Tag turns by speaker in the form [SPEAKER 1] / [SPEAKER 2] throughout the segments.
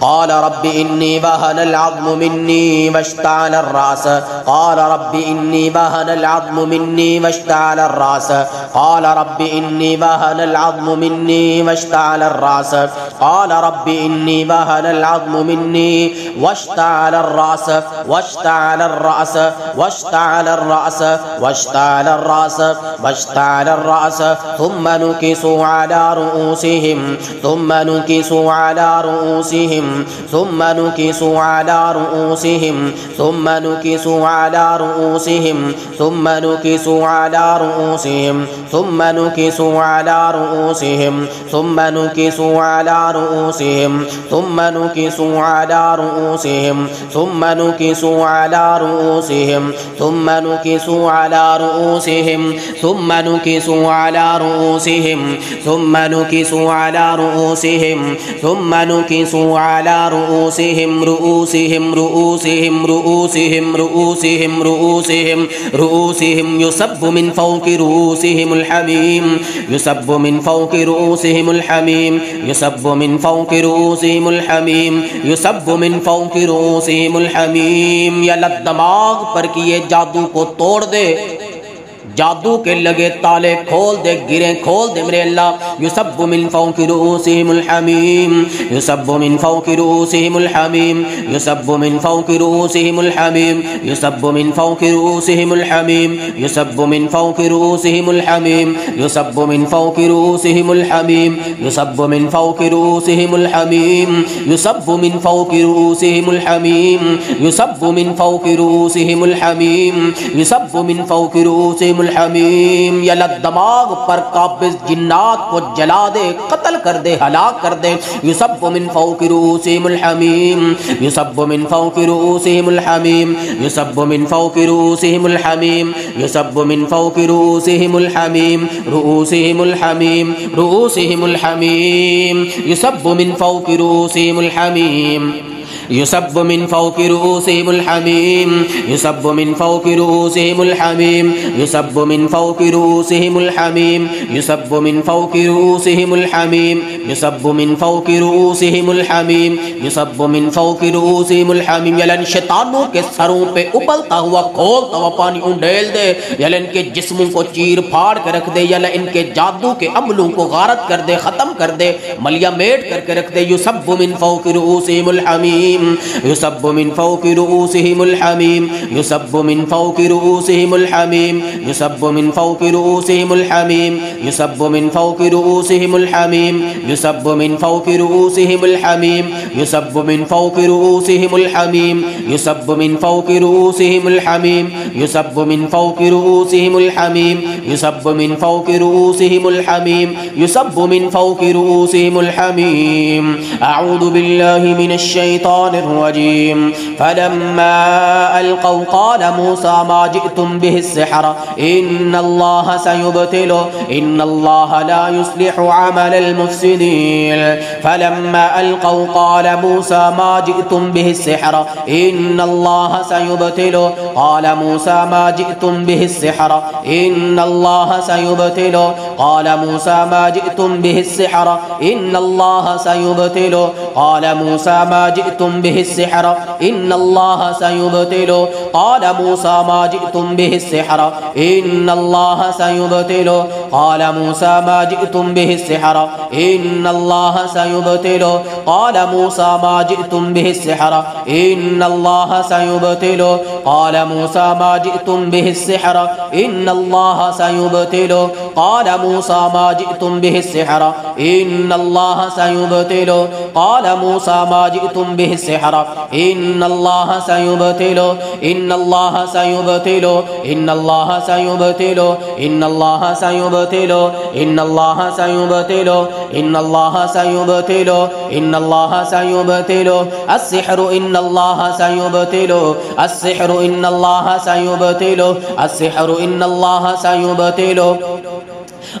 [SPEAKER 1] क़ाल रब्बि इन्नी वहनल अज़्मु मिन्नी वश्तअल अर्रास क़ाल रब्बि इन्नी वहनल अज़्मु मिन्नी वश्तअल अर्रास क़ाल रब्बि इन्नी वहनल अज़्मु मिन्नी वश्तअल अर्रास क़ाल रब्बि इन्नी वहनल अज़्मु मिन्नी वश्तअल अर्रास वश्तअल अर्रास वश्तअल अर्रास वश्तअल अर्रास वश्तअल अर्रास थुम्मा नुकिसु अला रुऊसिहिम थुम्मा नुकिसु अला रुऊसिहिम थुम्मा नुकिसु अला रुऊसिहिम थुम्मा नुकिसु अला रुऊसिहिम थुम्मा नुकिसु अला रुऊसिहिम थुम्मा नुकिसु अला रुऊसिहिम थुम्मा नुकिसु अला रुऊसिहिम थुम्मा नुकिसु अला रुऊसिहिम थुम्मा नुकिसु अला रुऊसिहिम थुम्मा नुकिसु अला रुऊसिहिम थुम्मा नुकिसु अला रुऊसिहिम थुम्मा नुकिसु अला रुऊसिहिम थुम्मा नुकिसु अला रुऊसिहिम रुऊसिहिम रुऊसिहिम रुऊसिहिम रुऊसिहिम रुऊसिहिम रुऊसिहिम युसब्बु मिन फौकि रुऊसिहिमुल हमीम युसब्बु मिन फौकि रुऊसिहिमुल हमीम युसब्बु मिन फौकि रुऊसिहिमुल हमीम युसब्बु मिन फौकि रुऊसिहिमुल हमीम। या अल्लाह दिमाग पर किए जादू को तोड़ दे, जादू के लगे ताले खोल दे, गिरे खोल दे मेरे अल्लाह। युसब्बु मिन फौकि रुऊसिहिमुल हमीम युसब्बु मिन फौकि रुऊसिहिमुल हमीम युसब्बु मिन फौकि रुऊसिहिमुल हमीम युसब्बु मिन फौकि रुऊसिहिमुल हमीम युसब्बु मिन फौकि रुऊसिहिमुल हमीम युसब्बु मिन फौकि रुऊसिहिमुल हमीम युसब्बु मिन फौकि रुऊसिहिमुल हमीम युसब्बु मिन फौकि रुऊसिहिमुल हमीम युसब्बु मिन फौकि रुऊसिहिमुल हमीम युसब्बु मिन फौकि रुऊसिहिमुल हमीम। या अल्लाह दिमाग पर काबिज जिन्नात को जला दे, कत्ल कर दे, हलाक कर दे। युसब्बु मिन फौकि रुऊसिहिमुल हमीम युसब्बु मिन फौकि रुऊसिहिमुल हमीम युसब्बु मिन फौकि रुऊसिहिमुल हमीम युसब्बु मिन फौकि रुऊसिहिमुल हमीम रुऊसिहिमुल हमीम रुऊसिहिमुल हमीम युसब्बु मिन फौकि रुऊसिहिमुल हमीम युसब्बु मिन फौकि रुऊसिहिमुल हमीम युसब्बु मिन फौकि रुऊसिहिमुल हमीम युसब्बु मिन फौकि रुऊसिहिमुल हमीम युसब्बु मिन फौकि रुऊसिहिमुल हमीम युसब्बु मिन फौकि रुऊसिहिमुल हमीम युसब्बु मिन फौकि रुऊसिहिमुल हमीम। यानी शैतानों के सरों पे उबलता हुआ खोलता हुआ पानी उंडेल दे, यानी इनके जिस्मों को चीर फाड़ कर रख दे, यानी इनके जादू के अमलों को गारत कर दे, खत्म कर दे, मलिया मेट करके रख दे। युसब्बु मिन फौकि रुऊसिहिमुल हमीम युसब्बु मिन फौकि रुऊसिहिमुल हमीम युसब्बु मिन फौकि रुऊसिहिमुल हमीम युसब्बु मिन फौकि रुऊसिहिमुल हमीम युसब्बु मिन फौकि रुऊसिहिमुल हमीम युसब्बु मिन फौकि रुऊसिहिमुल हमीम युसब्बु मिन फौकि रुऊसिहिमुल हमीम युसब्बु मिन फौकि रुऊसिहिमुल हमीम युसब्बु मिन फौकि रुऊसिहिमुल हमीम युसब्बु मिन फौकि रुऊसिहिमुल हमीम युसब्बु मिन फौकि रुऊसिहिमुल हमीम। अऊज़ु बिल्लाहि मिनश शैतानिर रजीम। फलम्मा अलक़ौ क़ाल मूसा मा जिअ्तुम बिहि सिह्र इन्नल्लाह सयुब्तिलु इन्नल्लाह ला युस्लिहु अमलल मुफ़्सिदीन। फलम्मा अलक़ौ क़ाल मूसा मा जिअ्तुम बिहि सिह्र इन्नल्लाह सयुब्तिलु क़ाल मूसा मा जिअ्तुम बिहि सिह्र इन्नल्लाह सयुब्तिलु क़ाल मूसा मा जिअ्तुम बिहि सिह्र इन्नल्लाह सयुब्तिलु क़ाल मूसा मा जिअ्तुम बिहि सिह्र इन्नल्लाह सयुब्तिलु क़ाल मूसा मा जिअ्तुम बिहि सिह्र इन्नल्लाह सयुब्तिलु क़ाल मूसा मा जिअ्तुम बिहि सिह्र इन्नल्लाह सयुब्तिलु क़ाल मूसा मा जिअ्तुम बिहि सिह्र इन्नल्लाह सयुब्तिलु क़ाल मूसा मा जिअ्तुम बिहि सिह्र इन्नल्लाह सयुब्तिलु क़ाल मूसा मा जिअ्तुम बिहि सिह्र इन्नल्लाह सयुब्तिलु क़ाल मूसा मा जिअ्तुम बिहि सिह्र इन्नल्लाह सयुब्तिलु इन्नल्लाह सयुब्तिलु इन्नल्लाह सयुब्तिलु इन्नल्लाह सयुब्तिलु इन्नल्लाह सयुब्तिलु इन्नल्लाह सयुब्तिलु इन्नल्लाह सयुब्तिलु अस्सिह्रु इन्नल्लाह सयुब्तिलु अस्सिह्रु इन्नल्लाह सयुब्तिलु अस्सिह्रु इन्नल्लाह सयुब्तिलु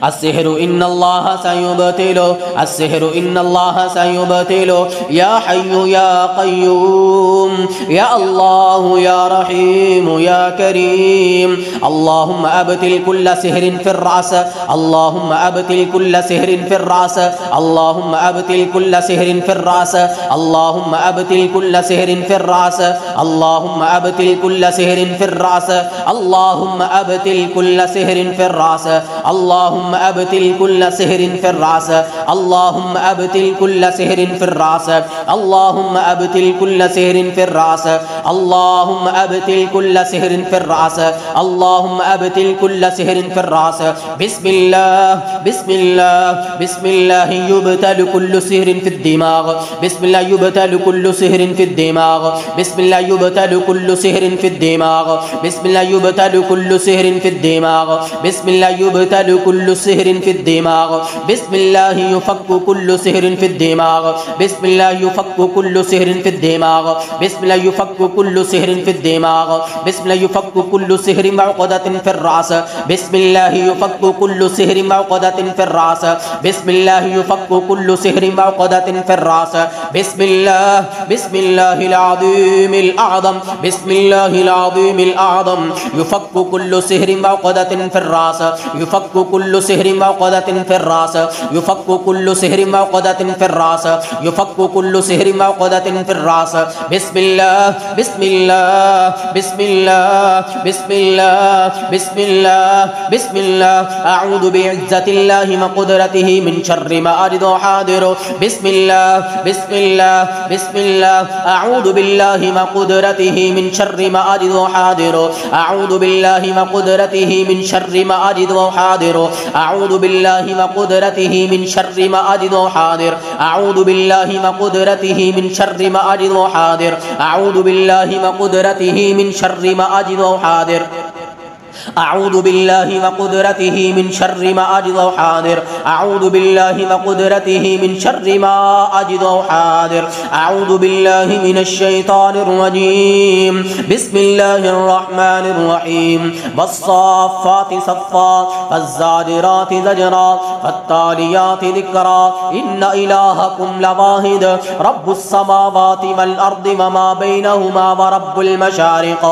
[SPEAKER 1] अस्सिहरु इन्नल्लाह सयुबतिलु, अस्सिहरु इन्नल्लाह सयुबतिलु, या हय्यु या क़य्यूम, या अल्लाह या रहीम या करीम। अल्लाहुम्मा अबतिल कुल्ल सिहरिन फिर रास, अल्लाहुम्मा अबतिल कुल्ल सिहरिन फिर रास, अल्लाहुम्मा अबतिल कुल्ल सिहरिन फिर रास, अल्लाहुम्मा अबतिल कुल्ल सिहरिन फिर रास, अल्लाहुम्मा अबतिल कुल्ल सिहरिन फिर रास, अल्लाहुम्मा अबतिल कुल्ल सिहरिन फिर रास, अल्लाहुम्मा अबतिल कुल्ल सिहरिन फिर रास, अल्लाहुम्मा अबतिल कुल्ल सिहरिन फिर रास, अल्लाहुम्मा अबतिल कुल्ल सिहरिन फिर रास, अल्लाहुम्मा अबतिल कुल्ल सिहरिन फिर रास, अल्लाहुम्मा अबतिल कुल्ल सिहरिन फिर रास। बिस्मिल्लाह बिस्मिल्लाह बिस्मिल्लाह युबतलु कुल्लु सिहरिन फिद दिमाग, बिस्मिल्लाह युबतलु कुल्लु सिहरिन फिद दिमाग, बिस्मिल्लाह युबतलु कुल्लु सिहरिन फिद दिमाग, बिस्मिल्लाह युबतलु कुल्लु सिहरिन फिद दिमाग, बिस्मिल्लाह युबतलु कुल्लु सिहरिन फिद दिमाग, बिस्मिल्लाह युफक्कु कुल्लु सिहरिन फिद दिमाग, बिस्मिल्लाह युफक्कु कुल्लु सिहरिन फिद दिमाग, बिस्मिल्लाह युफक्कु कुल्लु सिहरिन फिद दिमाग, बिस्मिल्लाह युफक्कु कुल्लु सिहरिन मअक़दतिन फिर रास, बिस्मिल्लाह युफक्कु कुल्लु सिहरिन मअक़दतिन फिर रास, बिस्मिल्लाह युफक्कु कुल्लु सिहरिन मअक़दतिन फिर रास। बिस्मिल्लाह बिस्मिल्लाहिल अज़ीमिल अअज़म, बिस्मिल्लाहिल अज़ीमिल अअज़म, युफक्कु कुल्लु सिहरिन मअक़दतिन फिर रास, युफक्कु कुल्लु सिहरिन मअक़दतिन फिर रास, युफक्कु कुल्लु सिहरिन मअक़दतिन फिर रास, युफक्कु कुल्लु सिहरिन मअक़दतिन फिर रास। बिस्मिल्लाह बिस्मिल्लाह बिस्मिल्लाह बिस्मिल्लाह बिस्मिल्लाह बिस्मिल्लाह अऊज़ु बिइज़्ज़तिल्लाहि व क़ुदरतिहि मिन शर्रि मा अजिदु हादिरु, बिस्मिल्लाह बिस्मिल्लाह बिस्मिल्लाह अऊज़ु बिल्लाहि व क़ुदरतिहि मिन शर्रि मा अजिदु हादिरु, अऊज़ु बिल्लाहि व क़ुदरतिहि मिन शर्रि मा अजिदु हादिरु, अऊज़ु बिल्लाहि व क़ुदरतिहि मिन शर्रि मा अजिदु हादिर, अऊज़ु बिल्लाहि व क़ुदरतिहि मिन शर्रि मा अजिदु हादिर, अऊज़ु बिल्लाहि व क़ुदरतिहि मिन शर्रि मा अजिदु हादिर, अऊज़ु बिल्लाहि व क़ुदरतिहि मिन शर्रि मा अजिदु हादिर, अऊज़ु बिल्लाहि व क़ुदरतिहि मिन शर्रि मा अजिदु हादिर, अऊज़ु बिल्लाहि मिनश शैतानिर रजीम। बिस्मिल्लाहिर रहमानिर रहीम। वस्साफ़ाति सफ़्फ़ा, वज़्ज़ाजिराति ज़जरा, वत्तालियाति ज़िक्रा, इन्ना इलाहकुम लवाहिद, रब्बुस समावाति वल अर्दि व मा बैनहुमा व रब्बुल मशारिक़,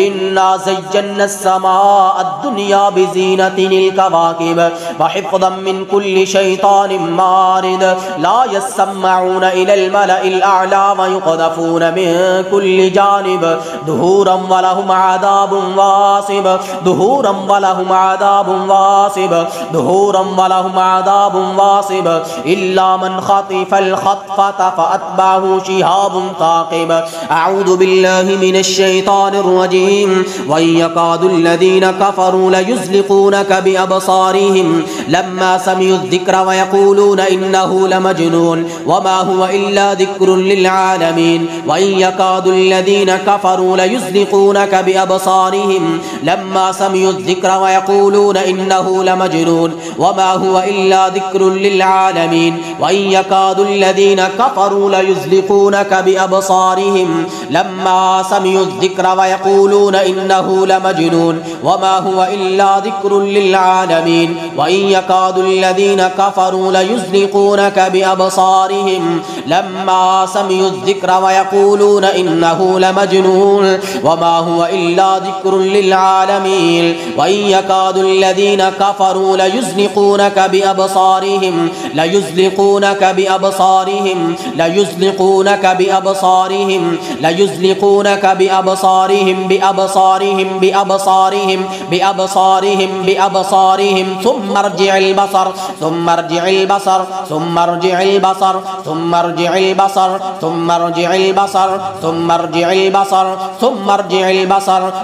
[SPEAKER 1] इन्ना ज़य्यन्नस समा الدنيا بزينة الكواكب وحفظا من كل شيطان مارد، لا يسمعون إلى الملأ الأعلى ويقذفون من كل جانب دهورا ولهم عذاب واصب، دهورا ولهم عذاب واصب، دهورا ولهم عذاب واصب، إلا من خطف الخطفة فأتبعه شهاب ثاقب. أعوذ بالله من الشيطان الرجيم. وإن يكاد الذين كفروا ليزلقونك بأبصارهم لما سمعوا الذكر ويقولون إنه لمجنون وما هو إلا ذكر للعالمين. وإن يكاد الذين كفروا ليزلقونك بأبصارهم لما سمعوا الذكر ويقولون إنه لمجنون وما هو إلا ذكر للعالمين. وإن يكاد الذين كفروا ليزلقونك بأبصارهم لما سمعوا الذكر ويقولون إنه لمجنون وما هو إلا ذكر للعالمين. وإن يكاد الذين كفروا ليزلقونك بأبصارهم لما سمعوا الذكر ويقولون إنه لمجنون وما هو إلا ذكر للعالمين. وإن يكاد الذين كفروا ليزلقونك بأبصارهم ليزلقونك بأبصارهم ليزلقونك بأبصارهم ليزلقونك بأبصارهم بأبصارهم بأبصارهم بأبصارهم بأبصارهم ثم ارجع البصر ثم ارجع البصر ثم ارجع البصر ثم ارجع البصر ثم ارجع البصر ثم ارجع البصر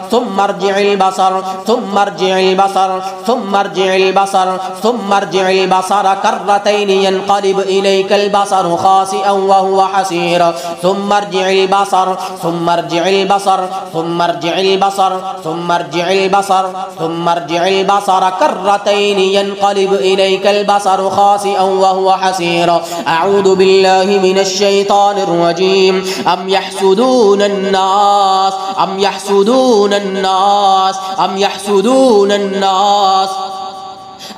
[SPEAKER 1] ثم ارجع البصر ثم ارجع البصر ثم ارجع البصر ثم ارجع البصر ثم ارجع البصر كرتين ينقلب إليك البصر خاسئا وهو حسير ثم ارجع البصر ثم ارجع البصر ثم ارجع البصر ثم ارجع البصر ثم ارجع البصر كرتين ينقلب إليك البصر خاسئا وهو حسير. أعوذ بالله من الشيطان الرجيم. أم يحسدون الناس أم يحسدون الناس أم يحسدون الناس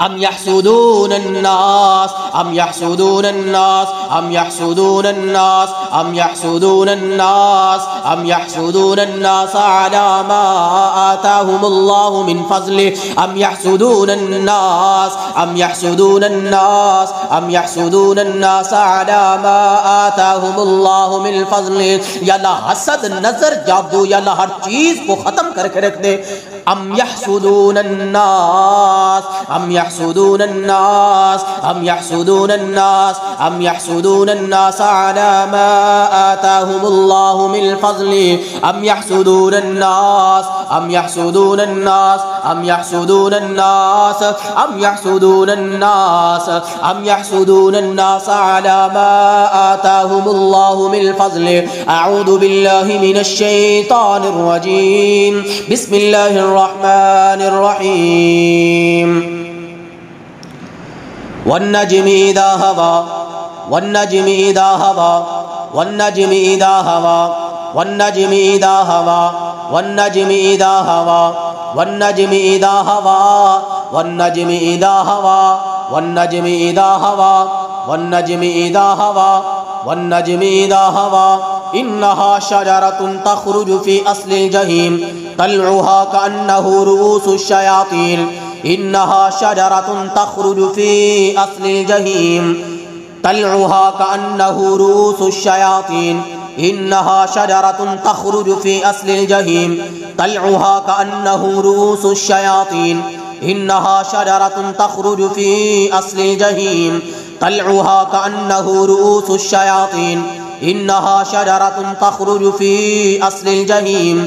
[SPEAKER 1] अम यहसुदून अन्नास अम यहसुदून अन्नास अम यहसुदून अन्नास अम यहसुदून अन्नास अम यहसुदून अन्नास अला मा आताहुमुल्लाहु मिन फज़लि अम यहसुदून अन्नास अम यहसुदून अन्नास अम यहसुदून अन्नास अला मा आताहुमुल्लाहु मिन फज़लि। या अल्लाह हसद, नजर, जादू, या अल्लाह हर चीज को खत्म करके रख दे। अम यहसुदून अन्नास अम यहसुदून अन्नास अम यहसुदून अन्नास अम यहसुदून अन्नास अला मा आताहुमुल्लाहु मिन फज़लि अम यहसुदून अन्नास अम यहसुदून अन्नास अम यहसुदून अन्नास अम यहसुदून अन्नास अम यहसुदून अन्नास अला मा आताहुमुल्लाहु मिन फज़लि। अऊज़ु बिल्लाहि मिनश शैतानिर रजीम। बिस्मिल्लाहिर रहमानिर रहीम। वन्नज्मि इज़ा हवा वन्नज्मि इज़ा हवा वन्नज्मि इज़ा हवा वन्नज्मि इज़ा हवा वन्नज्मि इज़ा हवा वन्नज्मि इज़ा हवा वन्नज्मि इज़ा हवा वन्नज्मि इज़ा हवा वन्नज्मि इज़ा हवा वन्नज्मि इज़ा हवा इन्नहा शजरतुन तखरुजु फी अस्लिल जहीम तलउहा कअन्नहु रुऊसुश शयातीन इन्नहा शजरतुन तखरुजु फी अस्लिल जहीम तलउहा कअन्नहु रुऊसुश शयातीन इन्नहा शजरतुन तखरुजु फी अस्लिल जहीम तलउहा कअन्नहु रुऊसुश शयातीन इन्नहा शजरतुन तखरुजु फी अस्लिल जहीम तलउहा कअन्नहु रुऊसुश शयातीन इन्नहा शजरतुन तखरुजु फी अस्लिल जहीम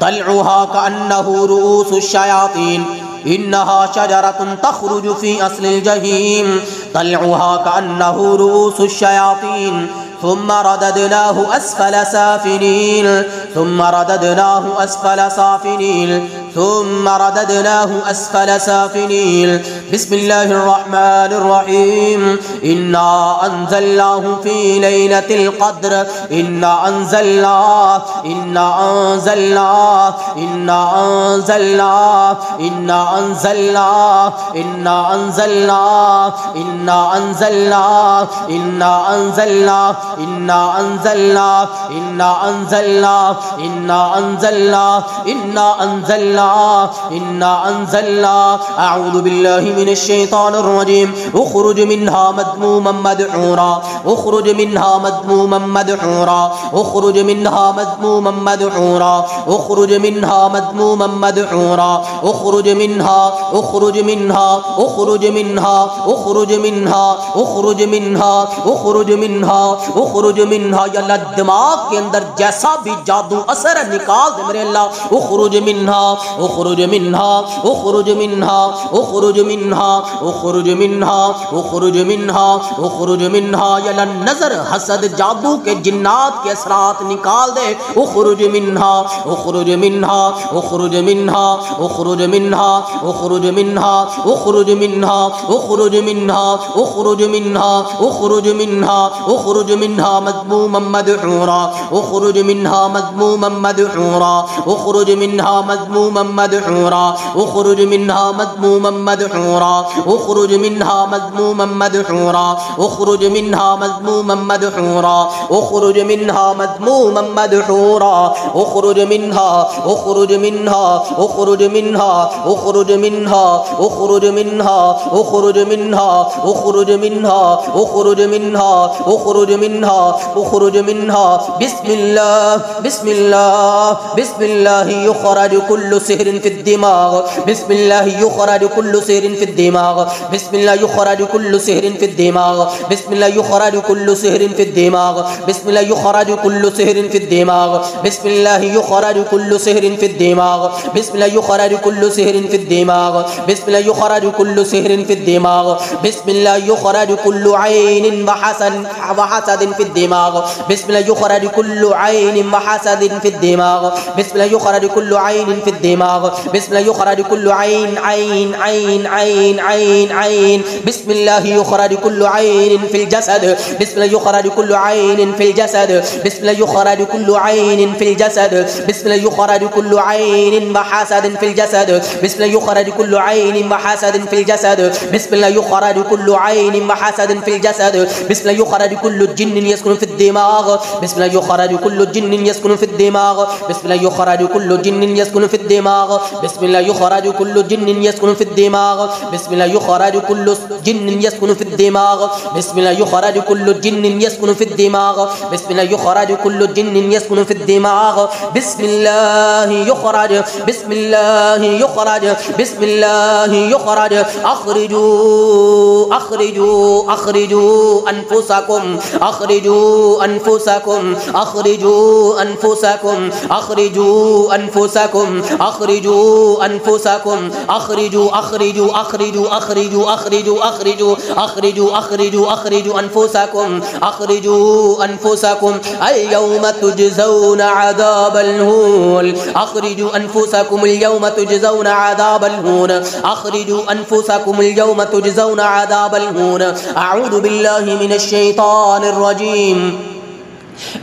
[SPEAKER 1] तलउहा कअन्नहु रुऊसुश शयातीन इन्नहा शजरतुन तखरुजु फी अस्लिल जहीम तलउहा कअन्नहु रुऊसुश शयातीन ثم رددناه أسفل سافلين ثم رددناه أسفل سافلين ثم رددناه أسفل سافلين بسم الله الرحمن الرحيم إنا أنزلناه في ليلة القدر إنا أنزلناه إنا أنزلناه إنا أنزلناه إنا أنزلناه إنا أنزلناه إنا أنزلناه إنا أنزلناه إنا أنزلناه إنا أنزلناه إنا أنزلناه إنا أنزلناه إنا أنزلناه أعوذ بالله من الشيطان الرجيم اخرج منها مذموما مدحورا اخرج منها مذموما مدحورا اخرج منها مذموما مدحورا اخرج منها مذموما مدحورا اخرج منها اخرج منها اخرج منها اخرج منها اخرج منها اخرج منها उखरुज मिन्हा। या अल्लाह दिमाग के अंदर जैसा भी जादू असर निकाल दे मेरे अल्लाह। उखरुज मिन्हा उखरुज मिन्हा उखरुज मिन्हा उखरुज मिन्हा उखरुज मिन्हा उखरुज मिन्हा उखरुज मिन्हा। या अल्लाह नजर, हसद, जादू के जिन्नात के असरात निकाल दे। उखरुज मिन्हा उखरुज मिन्हा उखरुज मिन्हा उखरुज मिन्हा उखरुज मिन्हा उखरुज मिन्हा उखरुज मिन्हा उखरुज मिन्हा उखरुज मिन्हा उखरुज मिन्हा मज़मूमन मदहूरा उखरुज मिन्हा मज़मूमन मदहूरा उखरुज मिन्हा मज़मूमन मदहूरा उखरुज मिन्हा मज़मूमन मदहूरा उखरुज मिन्हा मज़मूमन मदहूरा उखरुज मिन्हा मज़मूमन मदहूरा उखरुज मिन्हा मज़मूमन मदहूरा उखरुज मिन्हा उखरुज मिन्हा उखरुज मिन्हा उखरुज मिन्हा उखरुज मिन्हा उखरुज मिन्हा उखरुज मिन्हा उखरुज मिन्हा उखरुज मिन्हा उखरुज मिन्हा। बिस्मिल्लाह बिस्मिल्लाह बिस्मिल्लाह युखरज कुल्लु सिहरिन फिद दिमाग बिस्मिल्लाह युखरज कुल्लु सिहरिन फिद दिमाग बिस्मिल्लाह युखरज कुल्लु सिहरिन फिद दिमाग बिस्मिल्लाह युखरज कुल्लु सिहरिन फिद दिमाग बिस्मिल्लाह युखरज कुल्लु सिहरिन फिद दिमाग बिस्मिल्लाह युखरज कुल्लु सिहरिन फिद दिमाग बिस्मिल्लाह युखरज कुल्लु सिहरिन फिद दिमाग बिस्मिल्लाह युखरज कुल्लु सिहरिन फिद दिमाग बिस्मिल्लाह युखरज कुल्लु ऐनिन वहसदिन फिद दिमाग बिस्मिल्लाह युखरज कुल्लु ऐनिन वहसदिन फिद दिमाग बिस्मिल्लाह युखरज कुल्लु ऐनिन फिद दिमाग الدماغ بسم الله يخرج كل عين عين عين عين عين عين بسم الله يخرج كل عين في الجسد بسم الله يخرج كل عين في الجسد بسم الله يخرج كل عين في الجسد بسم الله يخرج كل عين وحسد في الجسد بسم الله يخرج كل عين وحسد في الجسد بسم الله يخرج كل عين وحسد في الجسد بسم الله يخرج كل جن يسكن في الدماغ بسم الله يخرج كل جن يسكن في الدماغ بسم الله يخرج كل جن يسكن في الدماغ بسم الله يخرج كل جن يسكن في الدماغ بسم الله يخرج كل جن يسكن في الدماغ بسم الله يخرج كل جن يسكن في الدماغ بسم الله يخرج كل جن يسكن في الدماغ بسم الله يخرج بسم الله يخرج بسم الله يخرج أخرجوا أخرجوا أخرجوا أنفسكم أخرجوا أنفسكم أخرجوا أنفسكم أخرجوا أنفسكم أخرجوا أنفسكم أخرجوا أخرجوا أخرجوا أخرجوا أخرجوا أخرجوا أخرجوا أخرجوا أخرجوا أنفسكم أخرجوا أنفسكم اليوم تجزون عذاب الهون أخرجوا أنفسكم اليوم تجزون عذاب الهون أخرجوا أنفسكم اليوم تجزون عذاب الهون أعوذ بالله من الشيطان الرجيم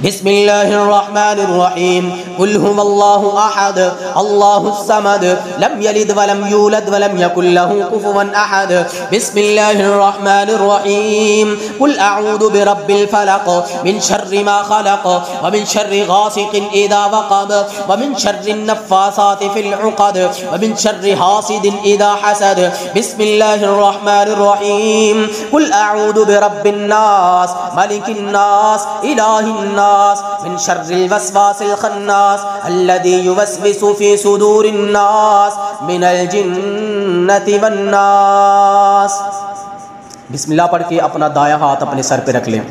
[SPEAKER 1] بسم الله الرحمن الرحيم قل هو الله أحد الله الصمد لم يلد ولم يولد ولم يكن له كفوا أحد بسم الله الرحمن الرحيم قل أعوذ برب الفلق من شر ما خلق ومن شر غاسق إذا وقب ومن شر النفاثات في العقد ومن شر حاسد إذا حسد بسم الله الرحمن الرحيم قل أعوذ برب الناس ملك الناس إله الناس من شر الوسواس الخناس الذي يوسوس في صدور الناس من الجنة والناس बिस्मिल्लाह पढ़ के अपना दायां हाथ अपने सर पे रख लें।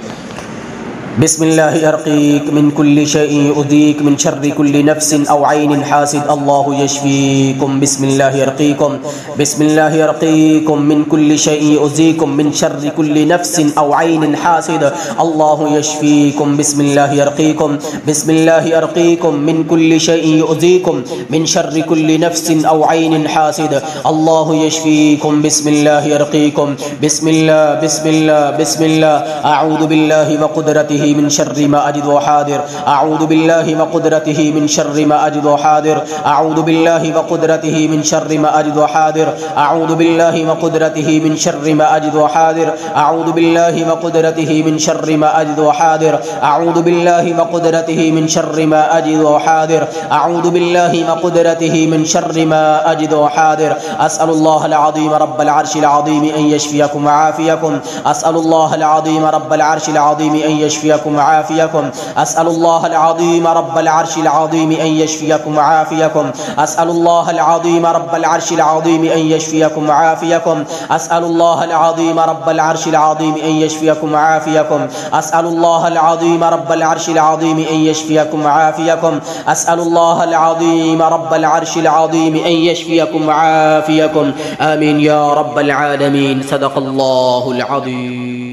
[SPEAKER 1] बिस्मिल्लाहि अर्क़ीक मिन कुल्लि शैइन युज़ीक मिन शर्रि कुल्लि नफ्सिन औ ऐनिन हासिद अल्लाहु यशफ़ीकुम बिस्मिल्लाहि अर्क़ीकुम बिस्मिल्लाहि अर्क़ीकुम मिन कुल्लि शैइन युज़ीकुम मिन शर्रि कुल्लि नफ्सिन औ ऐनिन हासिद अल्लाहु यशफ़ीकुम बिस्मिल्लाहि अर्क़ीकुम बिस्मिल्लाहि अर्क़ीकुम मिन कुल्लि शैइन युज़ीकुम मिन शर्रि कुल्लि नफ्सिन औ ऐनिन हासिद अल्लाहु यशफ़ीकुम बिस्मिल्लाहि अर्क़ीकुम बिस्मिल्लाह बिस्मिल्लाह बिस्मिल्लाह अऊज़ु बिल्लाहि व क़ुद्रतिही من شر ما أجد وحاضر أعوذ بالله وقدرته من شر ما أجد وحاضر أعوذ بالله وقدرته من شر ما أجد وحاضر أعوذ بالله وقدرته من شر ما أجد وحاضر أعوذ بالله وقدرته من شر ما أجد وحاضر أعوذ بالله وقدرته من شر ما أجد وحاضر أعوذ بالله وقدرته من شر ما أجد وحاضر أسأل الله العظيم رب العرش العظيم أن يشفيكم وعافيكم أسأل الله العظيم رب العرش العظيم أن يشفيكم وعافيكم أسأل الله العظيم رب العرش العظيم أن يشفيكم وعافيكم أسأل الله العظيم رب العرش العظيم أن يشفيكم وعافيكم أسأل الله العظيم رب العرش العظيم أن يشفيكم وعافيكم أسأل الله العظيم رب العرش العظيم أن يشفيكم وعافيكم أسأل الله العظيم رب العرش العظيم أن يشفيكم وعافيكم آمين يا رب العالمين صدق الله العظيم.